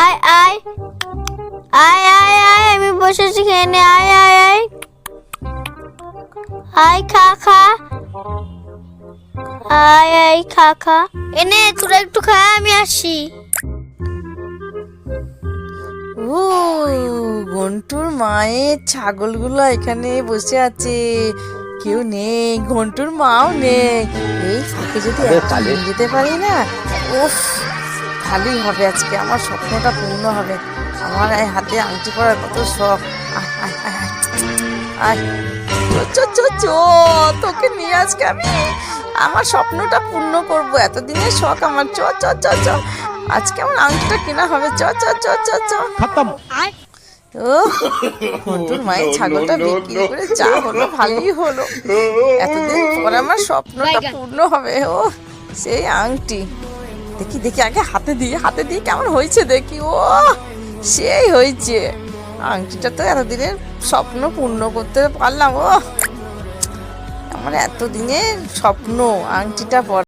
আয় আয় আয় আয় আয়, আমি বসেছি খেয়ে নে, আয় আয় আয় আয়, খা খা, আয় আয় খা খা, এনে তোরা একটু খা, আমি আসি। ও ঘন্টুর মায়ের ছাগলগুলো এখানে বসে আছে, কেউ নেই, ঘন্টুর মাও নেই। এই ফাঁকে যদি একটা নিয়ে যেতে পারি না, উফ, ভালোই হবে, আজকে আমার স্বপ্নটা পূর্ণ হবে। আমার এই হাতে আংটি পরার কত শখ। আয় আয় আয় আয় আয়, চ চ চ, তোকে নিয়ে আজকে আমি আমার স্বপ্নটা পূর্ণ করবো, এতদিনের শখ আমার। চ চ চ চ, আজকে আমার আংটিটা কেনা হবে। চ চ চ চ চ। ও ঘন্টুর মায়ের ছাগলটা বিক্রি করে যা হলো ভালোই হলো, এতদিন পর আমার স্বপ্নটা পূর্ণ হবে। ও সেই আংটি, দেখি দেখি আগে হাতে দিই কেমন হয়েছে দেখি। ও সেই হয়েছে, আংটিটা তো এতদিনের স্বপ্ন পূর্ণ করতে পারলাম। ও আমার এতদিনের স্বপ্ন আংটিটা পরা।